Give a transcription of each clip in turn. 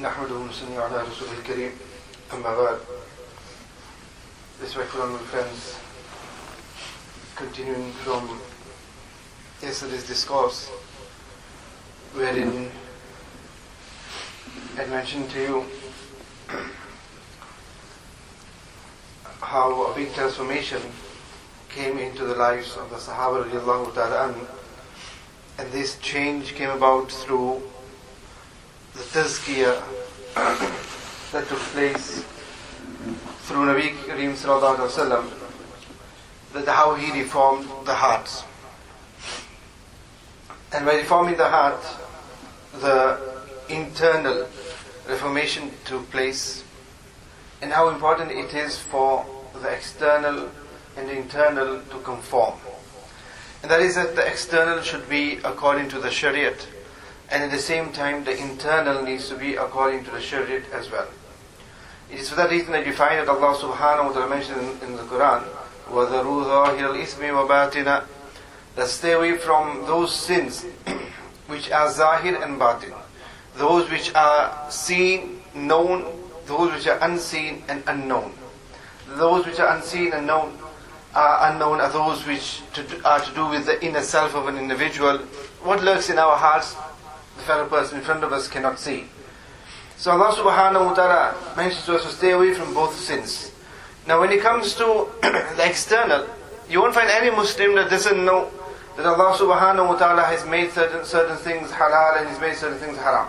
نحمده ونصلي على رسوله الكريم أما بعد. Respectful honorable friends, continuing from yesterday's discourse, wherein I mentioned to you how a big transformation came into the lives of the Sahaba radiallahu ta'ala anhu, and this change came about through the tazkiyah that took place through Nabi Kareem sallallahu alaihi wasallam, that how he reformed the hearts. And by reforming the heart, the internal reformation took place, and how important it is for the external and the internal to conform. And that is that the external should be according to the Shariat, and at the same time the internal needs to be according to the Shariat as well. It is for that reason that you find that Allah subhanahu wa ta'ala mentioned in the Quran, وَذَرُوا ظَاهِرَ الْإِثْمِ وَبَاطِنَ, that stay away from those sins which are zahir and batin, those which are seen, known, those which are unseen and unknown. Those which are unseen and known unknown are those which are to do with the inner self of an individual. What lurks in our hearts, the fellow person in front of us cannot see. So Allah subhanahu wa ta'ala mentions to us to stay away from both sins. Now when it comes to the external, you won't find any Muslim that doesn't know that Allah subhanahu wa ta'ala has made certain things halal and He's made certain things haram.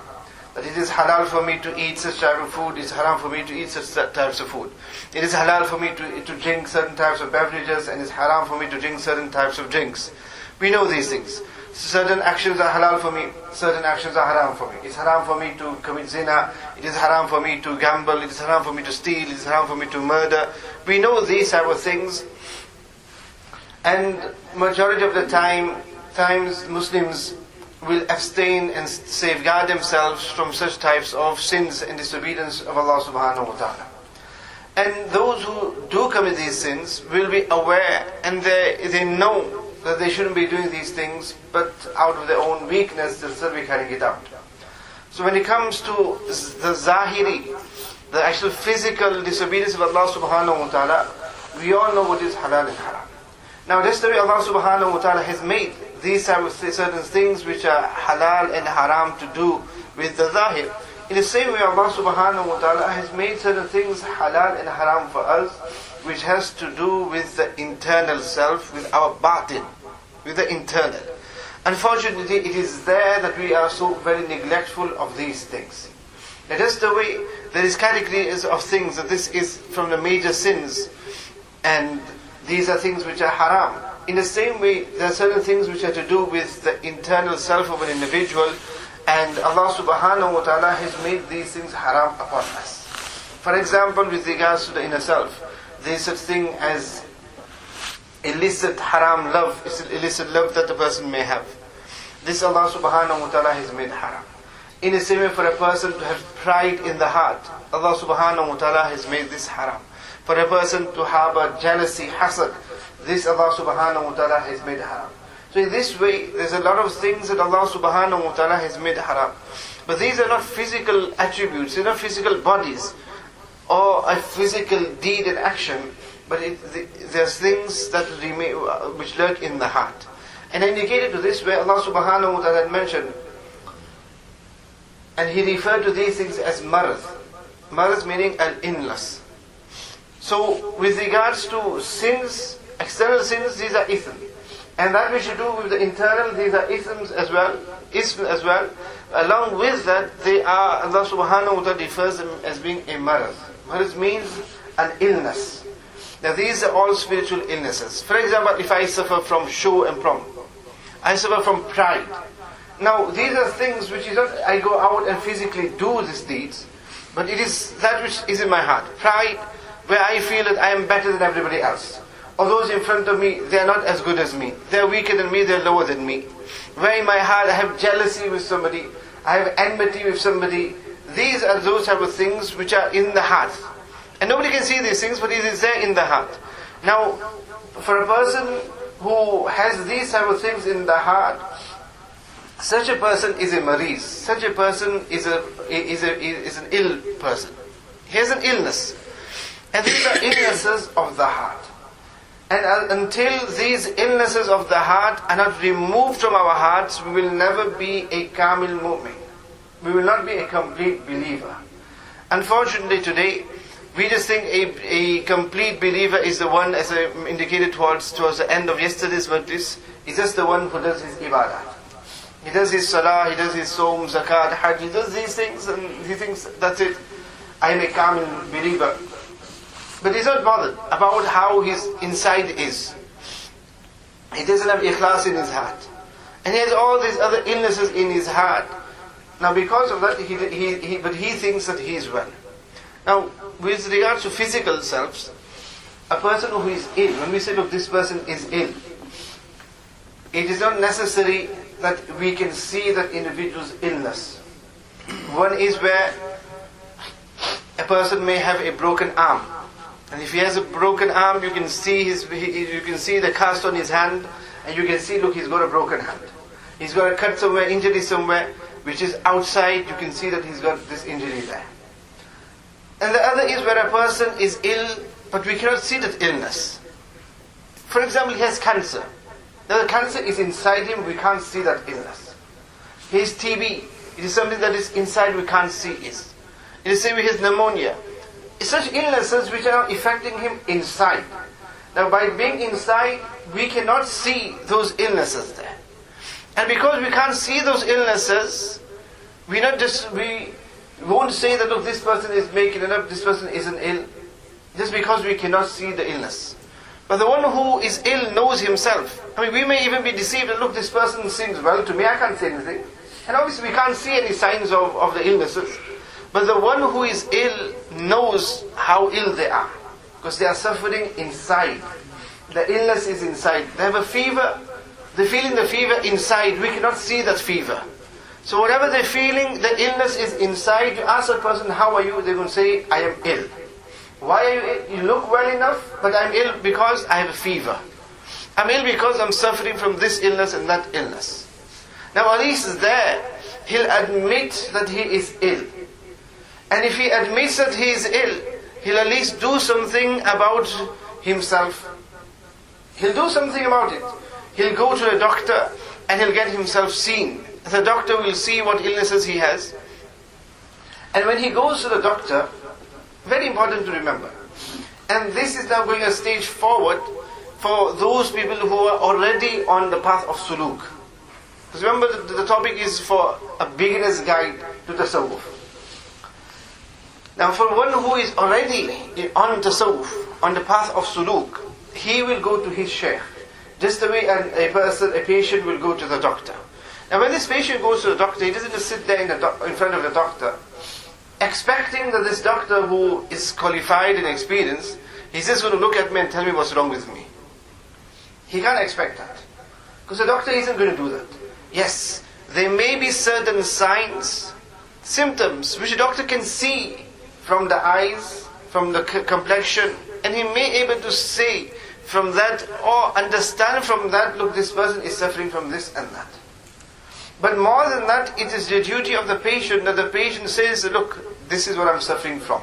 That it is halal for me to eat such type of food, it is haram for me to eat such types of food. It is halal for me to drink certain types of beverages, and it is haram for me to drink certain types of drinks. We know these things. Certain actions are halal for me, certain actions are haram for me. It's haram for me to commit zina, it is haram for me to gamble, it is haram for me to steal, it is haram for me to murder. We know these type of things, and majority of the times Muslims will abstain and safeguard themselves from such types of sins and disobedience of Allah subhanahu wa ta'ala. And those who do commit these sins will be aware, and they know that they shouldn't be doing these things, but out of their own weakness they'll still be carrying it out. So when it comes to the zahiri, the actual physical disobedience of Allah subhanahu wa ta'ala, we all know what is halal and haram. Now that's the way Allah subhanahu wa ta'ala has made these type of certain things which are halal and haram to do with the zahir. In the same way Allah subhanahu wa ta'ala has made certain things halal and haram for us, which has to do with the internal self, with our batin, with the internal. Unfortunately, it is there that we are so very neglectful of these things. Now that's the way there is categories of things that this is from the major sins, and these are things which are haram. In the same way, there are certain things which are to do with the internal self of an individual, and Allah subhanahu wa ta'ala has made these things haram upon us. For example, with regards to the inner self, there is such thing as illicit haram love, it's illicit love that a person may have. This Allah subhanahu wa ta'ala has made haram. In the same way, for a person to have pride in the heart, Allah subhanahu wa ta'ala has made this haram. For a person to harbor jealousy, hasad, this Allah subhanahu wa ta'ala has made haram. So in this way, there's a lot of things that Allah subhanahu wa ta'ala has made haram. But these are not physical attributes, they're not physical bodies, or a physical deed and action, but there's things that remain, which lurk in the heart. And indicated to this way, Allah subhanahu wa ta'ala had mentioned, and He referred to these things as marad. Marad meaning al-illness. So with regards to sins, external sins, these are ithm. And that which you do with the internal, these are ithms as well, ism as well. Along with that, they are, Allah subhanahu wa ta'ala refers them as being a marad. Marad means an illness. Now these are all spiritual illnesses. For example, if I suffer from show and pomp, I suffer from pride. Now these are things which is not, I go out and physically do these deeds, but it is that which is in my heart. Pride, where I feel that I am better than everybody else. Or those in front of me, they are not as good as me. They are weaker than me, they are lower than me. Where in my heart I have jealousy with somebody, I have enmity with somebody. These are those type of things which are in the heart. And nobody can see these things, but it is there in the heart. Now, for a person who has these type of things in the heart, such a person is a mariz. Such a person is an ill person. He has an illness. And these are illnesses of the heart. And until these illnesses of the heart are not removed from our hearts, we will never be a kamil mu'min. We will not be a complete believer. Unfortunately today, we just think a complete believer is the one, as I indicated towards the end of yesterday's majlis, is just the one who does his ibadah. He does his salah, he does his som, zakat, hajj, he does these things and he thinks, that's it, I am a kamil believer. But he's not bothered about how his inside is. He doesn't have ikhlas in his heart. And he has all these other illnesses in his heart. Now because of that, he thinks that he is well. Now, with regards to physical selves, a person who is ill, when we say, look, this person is ill, it is not necessary that we can see that individual's illness. One is where a person may have a broken arm. And if he has a broken arm, you can see the cast on his hand, and you can see, look, he's got a broken hand. He's got a cut somewhere, injury somewhere, which is outside. You can see that he's got this injury there. And the other is where a person is ill, but we cannot see that illness. For example, he has cancer. Now the cancer is inside him, we can't see that illness. He has TB. It is something that is inside, we can't see it. It is the same with his pneumonia. Such illnesses which are affecting him inside. Now by being inside, we cannot see those illnesses there. And because we can't see those illnesses, we won't say that, look, this person is making it up, this person isn't ill, just because we cannot see the illness. But the one who is ill knows himself. I mean, we may even be deceived, and look, this person seems well to me, I can't say anything. And obviously we can't see any signs of the illnesses. But the one who is ill knows how ill they are, because they are suffering inside. The illness is inside. They have a fever, they're feeling the fever inside. We cannot see that fever. So whatever they're feeling, the illness is inside. You ask that person, how are you? They're going to say, I am ill. Why are you ill? You look well enough, but I'm ill because I have a fever. I'm ill because I'm suffering from this illness and that illness. Now at least there, he'll admit that he is ill. And if he admits that he is ill, he'll at least do something about himself. He'll do something about it. He'll go to a doctor and he'll get himself seen. The doctor will see what illnesses he has. And when he goes to the doctor, very important to remember, and this is now going a stage forward for those people who are already on the path of suluk. Because remember, the topic is for a beginner's guide to Tasawwuf. Now for one who is already on Tasawwuf, on the path of suluk, he will go to his shaykh. Just the way a patient will go to the doctor. Now when this patient goes to the doctor, he doesn't just sit there in front of the doctor, expecting that this doctor who is qualified and experienced, he's just going to look at me and tell me what's wrong with me. He can't expect that. Because the doctor isn't going to do that. Yes, there may be certain signs, symptoms, which a doctor can see from the eyes, from the complexion, and he may be able to say from that or understand from that, look, this person is suffering from this and that. But more than that, it is the duty of the patient that the patient says, look, this is what I'm suffering from.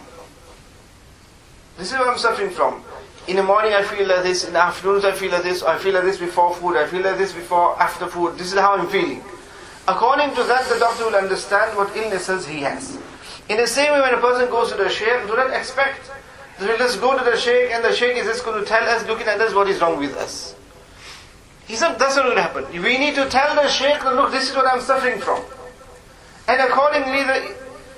This is what I'm suffering from. In the morning I feel like this, in the afternoons I feel like this, or I feel like this before food, I feel like this after food, this is how I'm feeling. According to that, the doctor will understand what illnesses he has. In the same way, when a person goes to the shaykh, do not expect that we'll just go to the shaykh and the shaykh is just going to tell us, looking at us, what is wrong with us. That's not going to happen. We need to tell the shaykh, look, this is what I'm suffering from. And accordingly,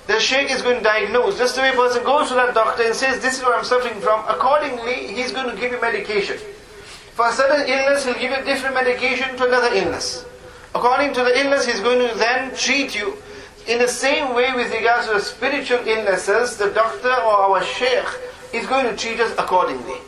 the shaykh is going to diagnose. Just the way a person goes to that doctor and says, this is what I'm suffering from, accordingly, he's going to give you medication. For a certain illness, he'll give you a different medication to another illness. According to the illness, he's going to then treat you. In the same way with regards to the spiritual illnesses, the doctor or our shaykh is going to treat us accordingly.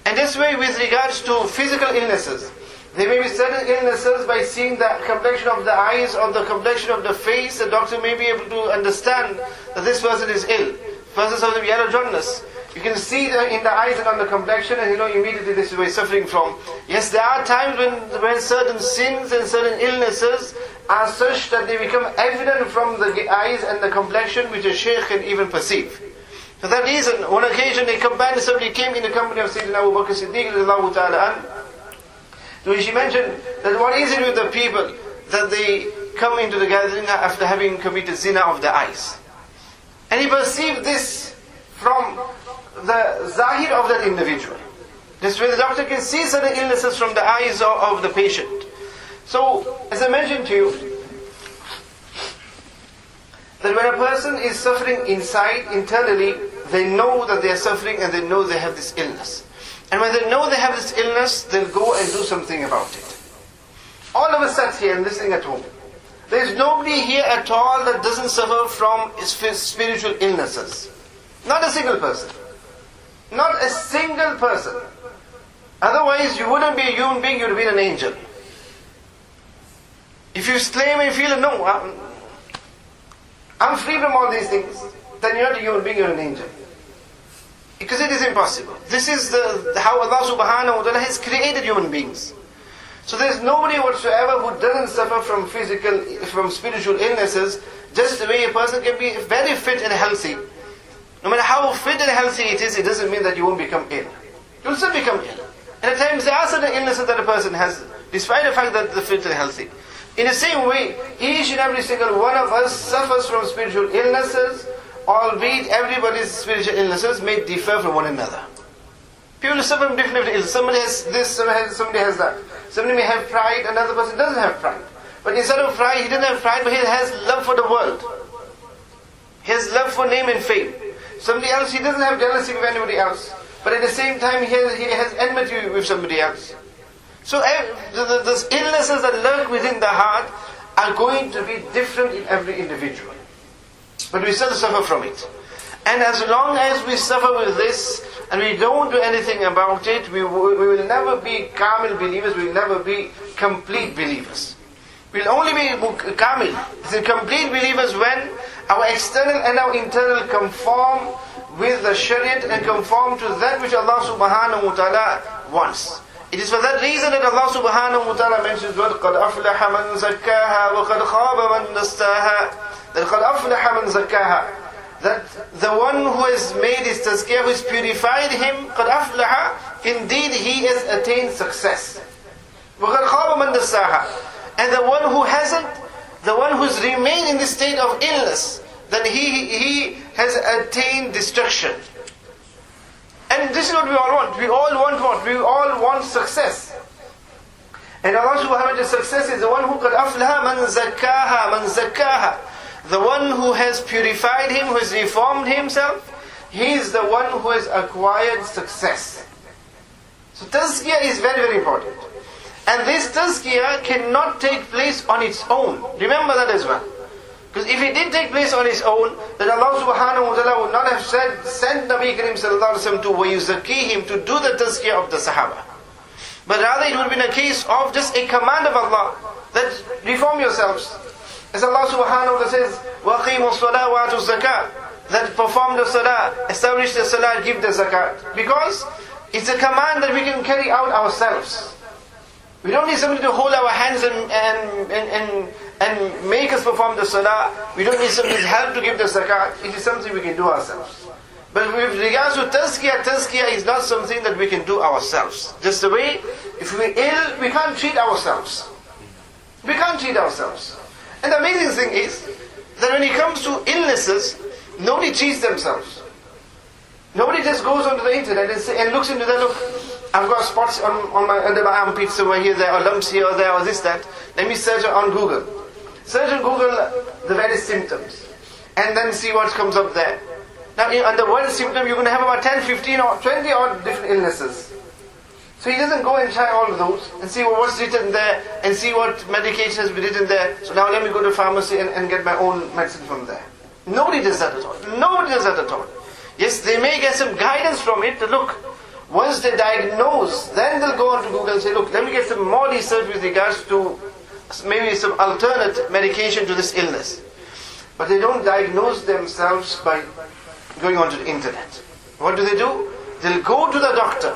And this way with regards to physical illnesses, there may be certain illnesses by seeing the complexion of the eyes or the complexion of the face, the doctor may be able to understand that this person is ill. Person has yellow jaundice. you can see in the eyes and on the complexion, and you know immediately this is where he's suffering from. Yes, there are times when certain sins and certain illnesses are such that they become evident from the eyes and the complexion, which a shaykh can even perceive. For that reason, one occasion a companion, somebody came in the company of Sayyidina Abu Bakr Siddiq radiallahu ta'ala an, to which he mentioned that what is it with the people that they come into the gathering after having committed zina of the eyes. And he perceived this from the zahir of that individual. This way the doctor can see certain illnesses from the eyes of the patient. So, as I mentioned to you, that when a person is suffering inside, internally, they know that they are suffering and they know they have this illness. And when they know they have this illness, they'll go and do something about it. All of us sat here and listening at home. There is nobody here at all that doesn't suffer from spiritual illnesses. Not a single person. Not a single person. Otherwise you wouldn't be a human being, you would have been an angel. If you claim and feel, no, I'm free from all these things, then you're not a human being, you're an angel. Because it is impossible. This is how Allah subhanahu wa ta'ala has created human beings. So there is nobody whatsoever who doesn't suffer from spiritual illnesses, just the way a person can be very fit and healthy. No matter how fit and healthy it is, it doesn't mean that you won't become ill. You'll still become ill. And at times there are certain illnesses that a person has, despite the fact that they're fit and healthy. In the same way, each and every single one of us suffers from spiritual illnesses, albeit everybody's spiritual illnesses may differ from one another. People suffer from different illnesses. Somebody has this, somebody has that. Somebody may have pride, another person doesn't have pride. But instead of pride, he doesn't have pride, but he has love for the world. He has love for name and fame. Somebody else, he doesn't have jealousy with anybody else. But at the same time, he has enmity with somebody else. So the illnesses that lurk within the heart are going to be different in every individual. But we still suffer from it. And as long as we suffer with this, and we don't do anything about it, we will never be kamil believers, we will never be complete believers. We will only be kamil, complete believers when our external and our internal conform with the shariat and conform to that which Allah subhanahu wa ta'ala wants. It is for that reason that Allah subhanahu wa ta'ala mentions قَدْ أَفْلَحَ مَنْ زَكَّاهَا وَقَدْ خَابَ مَنْ دَسَّاهَا. That قَدْ أَفْلَحَ مَنْ زَكَّاهَا, that the one who has made his tazkiyah, who has purified him, قَدْ أَفْلَحَ, indeed he has attained success. وَقَدْ خَابَ مَنْ دَسَّاهَا. And the one who hasn't, the one who has remained in this state of illness, then he has attained destruction. And this is what we all want. We all want what? We all want success. And Allah subhanahu wa ta'ala, success is the one who قَدْ أَفْلَحَ مَنْ زَكَّاهَا مَنْ زَكَّاهَا. The one who has purified him, who has reformed himself, he is the one who has acquired success. So tazkiyah is very, very important. And this tazkiyah cannot take place on its own. Remember that as well. Because if it did take place on its own, then Allah subhanahu wa ta'ala would not have sent Nabi Karim sallallahu alayhi wa sallam to وَيُزَكِّيهِمْ, to do the tazkiyah of the Sahaba. But rather it would have been a case of just a command of Allah, that reform yourselves. As Allah subhanahu wa ta'ala says, وَقِيمُوا الصَّلَاةَ وَآتُوا الزَّكَاةَ, that perform the salah, establish the salah, give the zakat. Because it's a command that we can carry out ourselves. We don't need somebody to hold our hands and make us perform the salah. We don't need somebody's help to give the zakat. It is something we can do ourselves. But with regards to tazkiyah is not something that we can do ourselves. Just the way, if we're ill, we can't treat ourselves. We can't treat ourselves. And the amazing thing is, that when it comes to illnesses, nobody treats themselves. Nobody just goes onto the internet and looks into that, look, I've got spots under my armpits somewhere here, there, or lumps here or there, or this, that. Let me search on Google. Search on Google the various symptoms. And then see what comes up there. Now, under one symptom, you're going to have about 10, 15 or 20 odd different illnesses. So he doesn't go and try all of those and see what's written there and see what medication has been written there. So now let me go to pharmacy and get my own medicine from there. Nobody does that at all. Nobody does that at all. Yes, they may get some guidance from it. Look, once they diagnose, then they'll go on to Google and say, look, let me get some more research with regards to maybe some alternate medication to this illness. But they don't diagnose themselves by going onto the internet. What do? They'll go to the doctor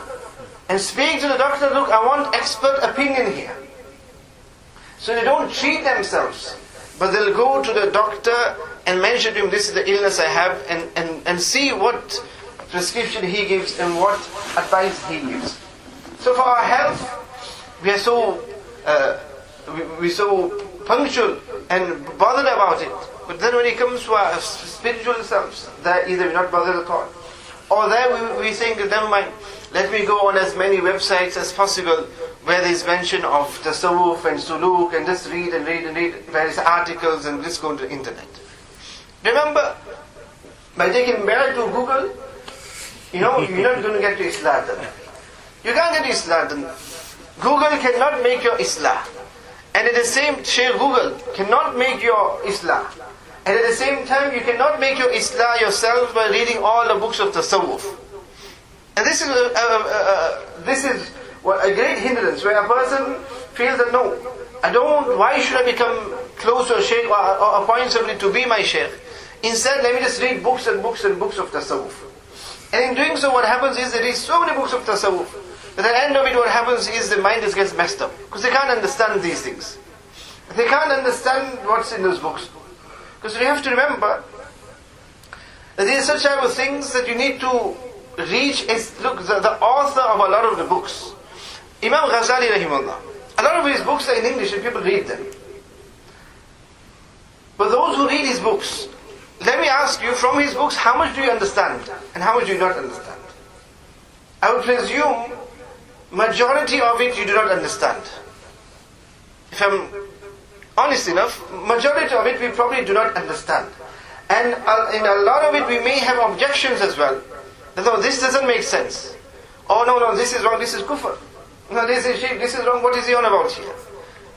and speak to the doctor, look, I want expert opinion here. So they don't treat themselves, but they'll go to the doctor and mention to him, this is the illness I have, and see what prescription he gives and what advice he gives. So for our health, we are so punctual and bothered about it. But then when it comes to our spiritual selves, there either we're not bothered at all, or there we think, never mind, let me go on as many websites as possible where there is mention of Tasawwuf and Suluk, and just read various articles and just go to the internet. Remember, by taking back to Google, you're not going to get to Islah then. You can't get to Islah then. Google cannot make your Islah. And at the same time, Google cannot make your Islah. And at the same time, you cannot make your Islah yourself by reading all the books of Tasawwuf. And this is a great hindrance, where a person feels that no, why should I become close to a shaykh or appoint somebody to be my shaykh? Instead, let me just read books and books and books of Tasawwuf. And in doing so, what happens is they read so many books of Tasawwuf, that at the end of it, what happens is the mind just gets messed up. Because they can't understand these things. They can't understand what's in those books. Because you have to remember that there are such type of things that you need to reach. Look, the author of a lot of the books, Imam Ghazali rahimahullah, a lot of his books are in English and people read them. But those who read his books, let me ask you, from his books, how much do you understand and how much do you not understand? I would presume majority of it you do not understand. If I'm honest enough, majority of it we probably do not understand. And in a lot of it we may have objections as well. No, this doesn't make sense. Oh no, this is wrong, this is kufr. No, this is shirk, this is wrong, what is he on about here?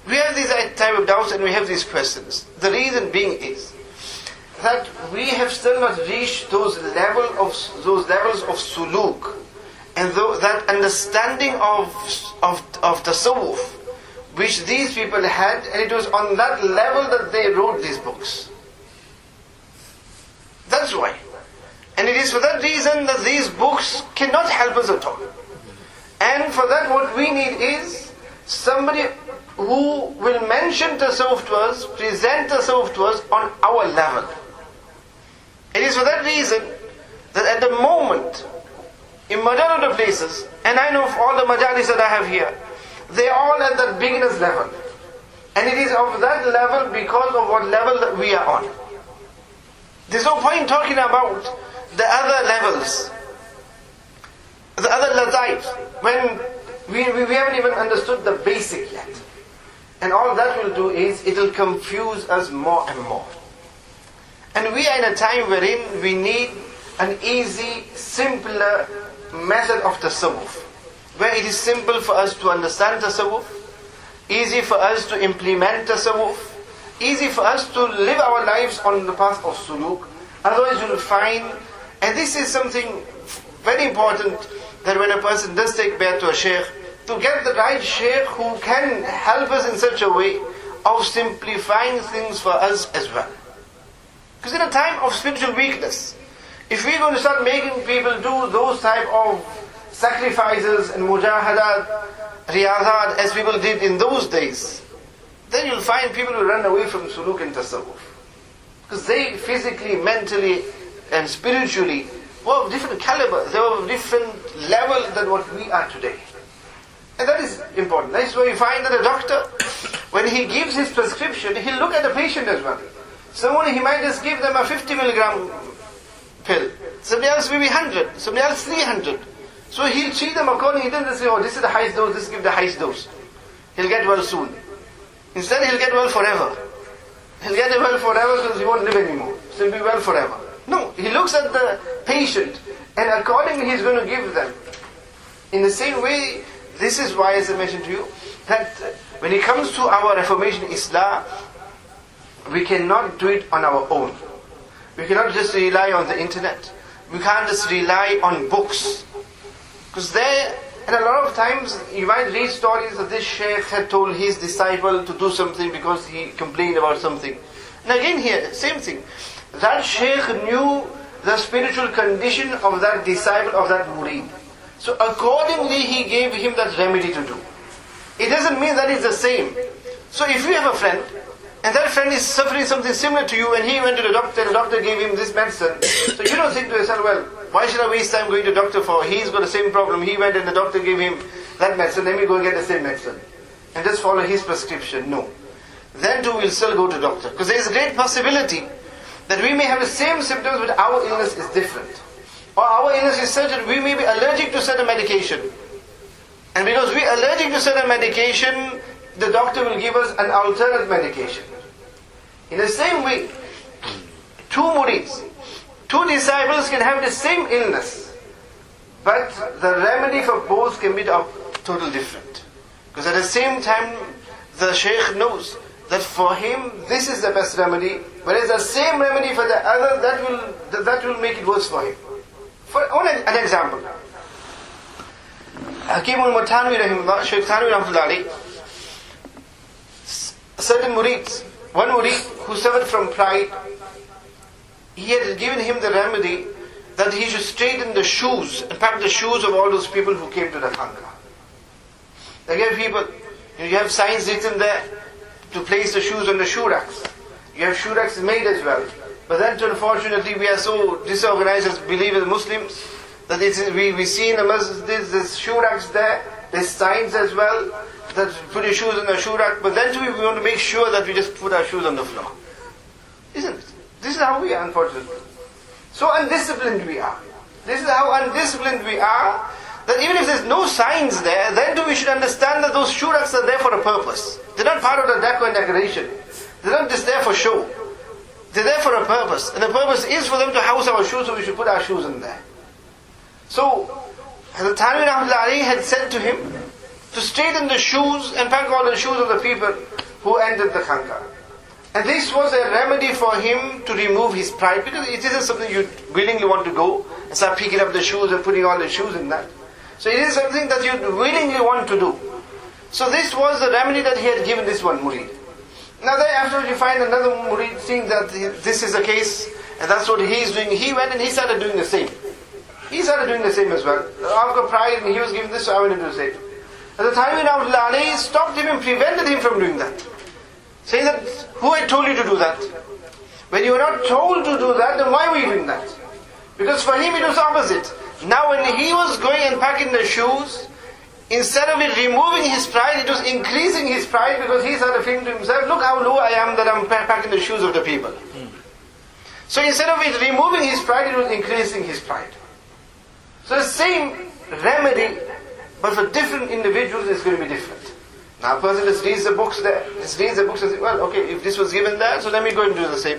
We have these type of doubts and we have these questions. The reason being is that we have still not reached those levels of suluk, and that understanding of tasawwuf which these people had, and it was on that level that they wrote these books. That's why. And it is for that reason that these books cannot help us at all. And for that what we need is somebody who will mention tasawwuf to us, present tasawwuf to us on our level. It is for that reason that at the moment, in majority of places, and I know of all the majalis that I have here, they are all at that beginner's level. And it is of that level because of what level that we are on. There's no point talking about the other levels, the other lataif, when we haven't even understood the basic yet. And all that will do is, it will confuse us more and more. And we are in a time wherein we need an easy, simpler method of tasawwuf, where it is simple for us to understand tasawwuf, easy for us to implement tasawwuf, easy for us to live our lives on the path of suluk. Otherwise you will find, and this is something very important, that when a person does take bayat to a shaykh, to get the right shaykh who can help us in such a way of simplifying things for us as well. Because in a time of spiritual weakness, if we're going to start making people do those type of sacrifices and mujahadat, riyadat, as people did in those days, then you'll find people will run away from suluk and tasawwuf. Because they physically, mentally and spiritually were of different caliber, they were of different level than what we are today. And that is important. That's why you find that a doctor, when he gives his prescription, he'll look at the patient as well. Someone, he might just give them a 50 milligram pill. Somebody else maybe 100. Somebody else 300. So he'll treat them accordingly. He doesn't say, oh, this is the highest dose, this give the highest dose. He'll get well soon. Instead, he'll get well forever. He'll get well forever because he won't live anymore. So he'll be well forever. No, he looks at the patient and accordingly he's going to give them. In the same way, this is why, as I mentioned to you, that when it comes to our Reformation Islam, we cannot do it on our own. We cannot just rely on the internet. We can't just rely on books. Because there, and a lot of times, you might read stories that this shaykh had told his disciple to do something because he complained about something. And again here, same thing. That shaykh knew the spiritual condition of that disciple, of that murid. So accordingly he gave him that remedy to do. It doesn't mean that it's the same. So if you have a friend, and that friend is suffering something similar to you, and he went to the doctor gave him this medicine, so you don't think to yourself, well, why should I waste time going to the doctor for? He's got the same problem, he went and the doctor gave him that medicine, let me go and get the same medicine. And just follow his prescription. No. Then too we'll still go to the doctor. Because there is a great possibility that we may have the same symptoms, but our illness is different. Or our illness is such that we may be allergic to certain medication. And because we are allergic to certain medication, the doctor will give us an alternate medication. In the same way, two murids, two disciples can have the same illness, but the remedy for both can be totally different. Because at the same time, the shaykh knows that for him, this is the best remedy, whereas the same remedy for the other, that will make it worse for him. For an example, Hakim al-Mutanwi rahimahullah, Shaykh Thanwi rahimahullah, certain murids, one murid who suffered from pride, he had given him the remedy that he should straighten the shoes and pack the shoes of all those people who came to the Khanqa. They gave people, you have signs written there to place the shoes on the shoe racks. You have shoe racks made as well. But then unfortunately we are so disorganized as believers Muslims that we see in the masjid there's shoe racks there, there's signs as well that put your shoes on the shoe rack, but then we want to make sure that we just put our shoes on the floor. Isn't it? This is how we are, unfortunately. So undisciplined we are. This is how undisciplined we are, that even if there's no signs there, then we should understand that those shoe racks are there for a purpose. They're not part of the decor and decoration. They're not just there for show. They're there for a purpose. And the purpose is for them to house our shoes, so we should put our shoes in there. So, the Thanwi rahmatullahi had said to him to straighten the shoes and pack all the shoes of the people who entered the Khanqa. And this was a remedy for him to remove his pride, because it isn't something you willingly want to go and start picking up the shoes and putting all the shoes in that. So it is something that you willingly want to do. So this was the remedy that he had given this one murid. Now then afterwards you find another murid seeing that this is the case, and that's what he is doing. He went and he started doing the same. He started doing the same as well. After pride, and he was given this, so I went to do the same. At the time when Rahmatullahi stopped him and prevented him from doing that. Saying that, who had told you to do that? When you were not told to do that, then why were you doing that? Because for him it was opposite. Now when he was going and packing the shoes, instead of it removing his pride, it was increasing his pride, because he started feeling to himself, look how low I am that I'm packing the shoes of the people. So instead of it removing his pride, it was increasing his pride. So the same remedy, but for different individuals it's going to be different. Now a person just reads the books there, just reads the books and says, well, okay, if this was given there, so let me go and do the same.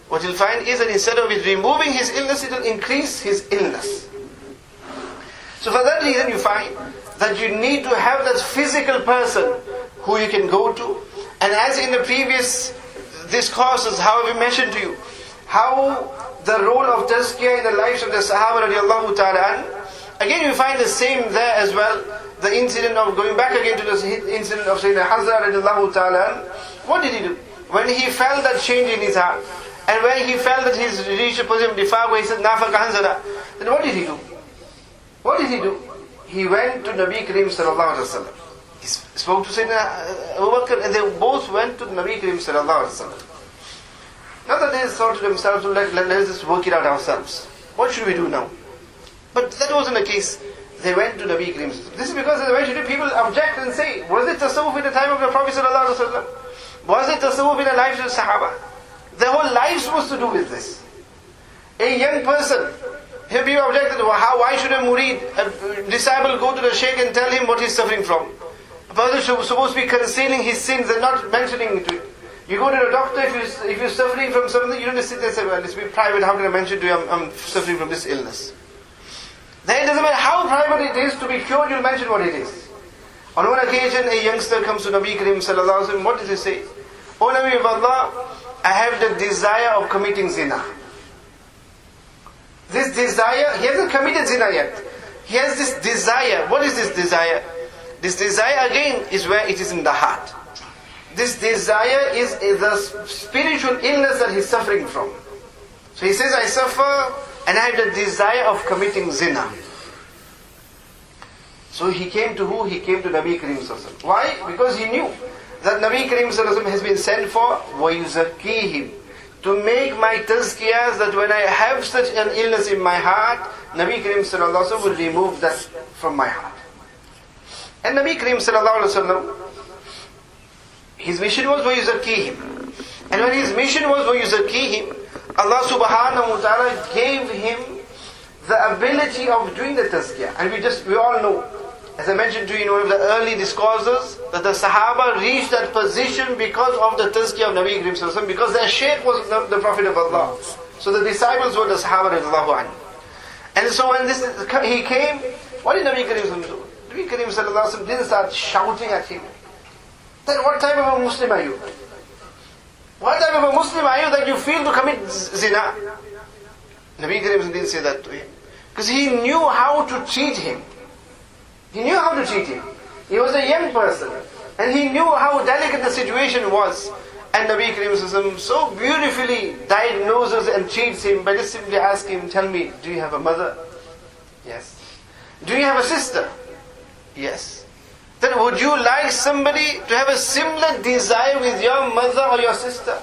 What he'll find is that instead of it removing his illness, it will increase his illness. So for that reason you find that you need to have that physical person who you can go to. And as in the previous discourses, how have we mentioned to you, how the role of tazkiyah in the lives of the Sahaba radiallahu ta'ala, again you find the same there as well. The incident of, going back again to the incident of Sayyidina Hafiza radiallahu ta'ala, what did he do? When he felt that change in his heart, and when he felt that he's reached a position of difa where he said, Nafaka Hanzala, then what did he do? What did he do? He went to Nabi Kareem sallallahu alaihi wasallam. He spoke to Sayyidina Abu Bakr, and they both went to Nabi Kareem sallallahu alaihi wasallam. Not that they thought to themselves, let's just work it out ourselves. What should we do now? But that wasn't the case. They went to Nabi Kareem. This is because eventually people object and say, was it tasawwuf in the time of the Prophet sallallahu alaihi wasallam? Was it tasawwuf in the lives of the Sahaba? Their whole lives was to do with this. A young person, here people objected, why should a murid, a disciple, go to the shaykh and tell him what he's suffering from? A person is supposed to be concealing his sins and not mentioning it to you. You go to the doctor, if you're suffering from something, you don't just sit there and say, well, let's be private, how can I mention to you I'm suffering from this illness? Then it doesn't matter how private it is, to be cured, you'll mention what it is. On one occasion, a youngster comes to Nabi Kareem sallallahu alaihi wasallam. What does he say? O Nabi of Allah, I have the desire of committing zina. This desire, he hasn't committed zina yet. He has this desire. What is this desire? This desire again is where it is in the heart. This desire is the spiritual illness that he's suffering from. So he says, I suffer and I have the desire of committing zina. So he came to who? He came to Nabi Kareem Sallallahu Alaihi Wasallam. Why? Because he knew that Nabi Kareem Sallallahu Alaihi Wasallam has been sent for وَيُزَكِّيهِمْ, to make my tazkiyahs, that when I have such an illness in my heart, Nabi Kareem Sallallahu Alaihi Wasallam will remove that from my heart. And Nabi Kareem Sallallahu Alaihi Wasallam, his mission was وَيُزَكِّيهِمْ. And when his mission was وَيُزَكِّيهِمْ, Allah subhanahu wa ta'ala gave him the ability of doing the tazkiyah. And we all know, as I mentioned to you in one of the early discourses, that the Sahaba reached that position because of the tazkiyah of Nabi Kareem Sallallahu Alaihi Wasallam, because their Shaykh was the Prophet of Allah. So the disciples were the Sahaba radiallahu anhu. And so when he came, what did Nabi Kareem Sallallahu Alaihi Wasallam do? Nabi Kareem Sallallahu Alaihi Wasallam didn't start shouting at him. Then what type of a Muslim are you? What type of a Muslim are you that you feel to commit zina? Nabi Kareem didn't say that to him. Because he knew how to treat him. He knew how to treat him. He was a young person. And he knew how delicate the situation was. And Nabi Kareem so beautifully diagnoses and treats him by just simply asking him, tell me, do you have a mother? Yes. Do you have a sister? Yes. Then would you like somebody to have a similar desire with your mother or your sister?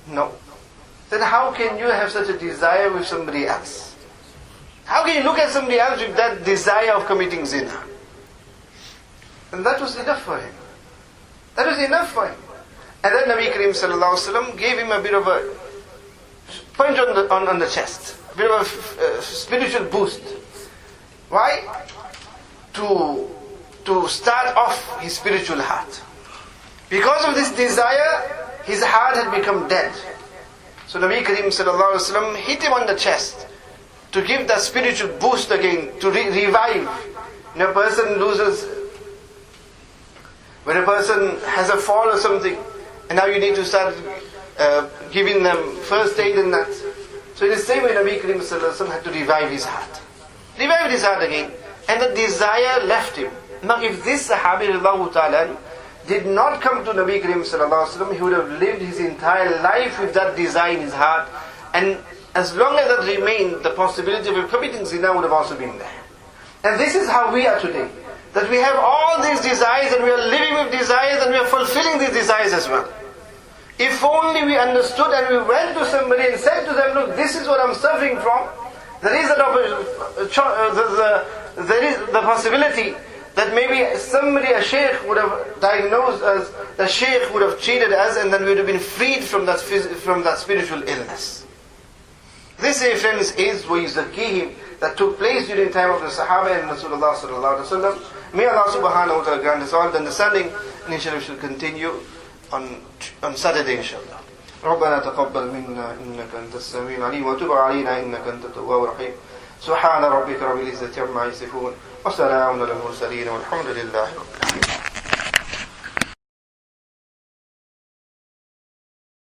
No. Then how can you have such a desire with somebody else? How can you look at somebody else with that desire of committing zina? And that was enough for him. That was enough for him. And then Nabi Kareem Sallallahu Alaihi Wasallam gave him a bit of a punch on the chest. A bit of a spiritual boost. Why? To start off his spiritual heart. Because of this desire, his heart had become dead. So Nabi Kareem Sallallahu Alaihi Wasallam hit him on the chest to give that spiritual boost again, to revive. When a person loses, when a person has a fall or something, and now you need to start giving them first aid in that. So in the same way, Nabi Kareem Sallallahu Alaihi Wasallam had to revive his heart. Revived his heart again, and the desire left him. Now if this Sahabi Radiallahu Ta'ala did not come to Nabi Kareem Sallallahu Alaihi Wasallam, he would have lived his entire life with that desire in his heart, and as long as that remained, the possibility of him committing zina would have also been there. And this is how we are today. That we have all these desires and we are living with desires and we are fulfilling these desires as well. If only we understood and we went to somebody and said to them, look, this is what I'm suffering from. There is the possibility that maybe somebody, a Shaykh, would have diagnosed us, the Shaykh would have treated us, and then we would have been freed from that spiritual illness. This, friends, is وَيُزَكِّيهِمْ that took place during the time of the Sahaba and Rasulullah Sallallahu Alaihi Wasallam. May Allah Subhanahu Wa Ta'ala grant us all the understanding, and inshallah we shall continue on Saturday inshallah. ربنا تقبل منا إنك أنت السميع العليم وتب علينا إنك أنت التواب الرحيم سبحان ربك رب العزة عما يصفون وسلام على المرسلين والحمد لله رب العالمين.